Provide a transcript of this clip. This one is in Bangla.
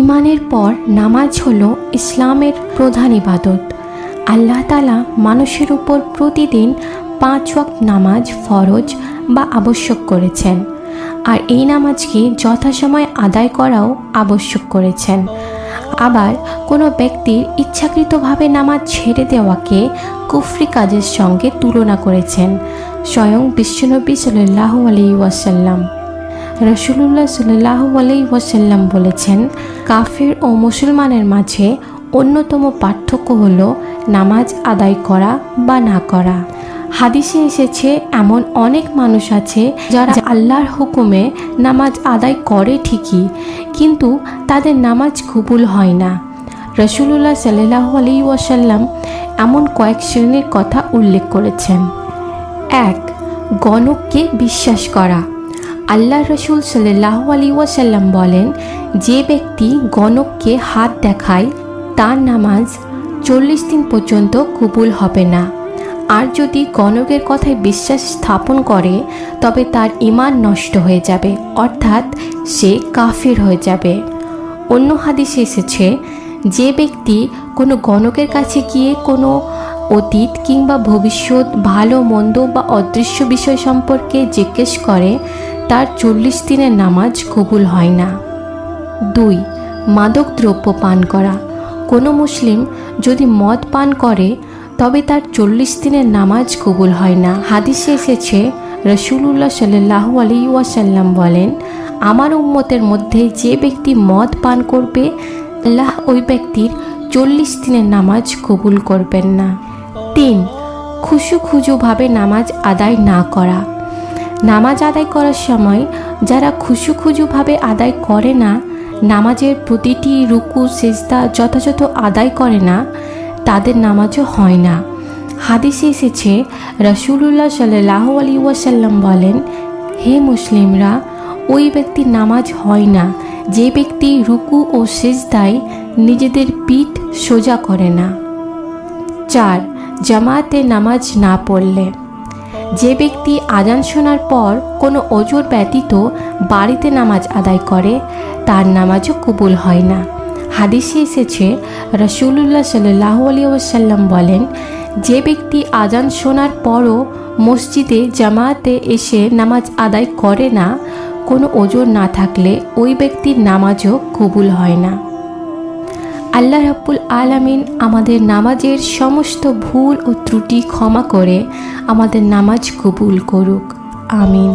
ইমানের পর নামাজ হলো ইসলামের প্রধান ইবাদত। আল্লাহ তাআলা মানুষের উপর প্রতিদিন 5 ওয়াক্ত নামাজ ফরজ বা আবশ্যক করেছেন, আর এই নামাজকে যথাসময়ে আদায় করাও আবশ্যক করেছেন। আবার কোনো ব্যক্তির ইচ্ছাকৃতভাবে নামাজ ছেড়ে দেওয়াকে কুফরি কাজের সঙ্গে তুলনা করেছেন স্বয়ং বিশ্বনবী সাল্লাল্লাহু আলাইহি ওয়াসাল্লাম। রাসূলুল্লাহ সাল্লাল্লাহু আলাইহি ওয়াসাল্লাম বলেছেন, কাফির ও মুসলমানের মাঝে অন্যতম পার্থক্য হলো নামাজ আদায় করা বা না করা। হাদিসে এসেছে এমন অনেক মানুষ আছে যারা আল্লাহর হুকুমে নামাজ আদায় করে ঠিকই, কিন্তু তাদের নামাজ কবুল হয় না। রাসূলুল্লাহ সাল্লাল্লাহু আলাইহি ওয়াসাল্লাম এমন কয়েক শ্রেণীর কথা উল্লেখ করেছেন। 1. গণককে বিশ্বাস করা। আল্লাহ রসুল সাল্লাল্লাহু আলাইহি ওয়াসাল্লাম বলেন, যে ব্যক্তি গণককে হাত দেখায় তার নামাজ 40 দিন পর্যন্ত কবুল হবে না। আর যদি গণকের কথায় বিশ্বাস স্থাপন করে তবে তার ঈমান নষ্ট হয়ে যাবে, অর্থাৎ সে কাফির হয়ে যাবে। অন্য হাদিসে এসেছে, যে ব্যক্তি কোনো গণকের কাছে গিয়ে কোনো অতীত কিংবা ভবিষ্যৎ, ভালো মন্দ বা অদৃশ্য বিষয় সম্পর্কে জিজ্ঞেস করে তার 40 দিনের নামাজ কবুল হয় না। 2. মাদক দ্রব্য পান করা। কোনো মুসলিম যদি মদ পান করে তবে তার 40 দিনের নামাজ কবুল হয় না। হাদিসে এসেছে, রাসূলুল্লাহ সাল্লাল্লাহু আলাইহি ওয়াসাল্লাম বলেন, আমার উম্মতের মধ্যে যে ব্যক্তি মদ পান করবে আল্লাহ ওই ব্যক্তির 40 দিনের নামাজ কবুল করবেন না। 3. খুশুখুজুভাবে নামাজ আদায় না করা। নামাজ আদায় করার সময় যারা খুশুখুজুভাবে আদায় করে না, নামাজের প্রতিটি রুকু সিজদা যথাযথ আদায় করে না, তাদের নামাজও হয় না। হাদিসে এসেছে, রাসূলুল্লাহ সাল্লাল্লাহু আলাইহি ওয়াসাল্লাম বলেন, হে মুসলিমরা, ওই ব্যক্তির নামাজ হয় না যে ব্যক্তি রুকু ও সিজদায় নিজেদের পিঠ সোজা করে না। 4. জামাতে নামাজ না পড়লে। যে ব্যক্তি আজান শোনার পর কোনো ওজর ব্যতীত বাড়িতে নামাজ আদায় করে তার নামাজও কবুল হয় না। হাদিসে এসেছে, রাসূলুল্লাহ সাল্লাল্লাহু আলাইহি ওয়াসাল্লাম বলেন, যে ব্যক্তি আজান শোনার পরও মসজিদে জামাতে এসে নামাজ আদায় করে না, কোনো ওজর না থাকলে ওই ব্যক্তির নামাজও কবুল হয় না। আল্লাহ রাব্বুল আলামিন আমাদের নামাজের সমস্ত ভুল ও ত্রুটি ক্ষমা করে আমাদের নামাজ কবুল করুক। আমিন।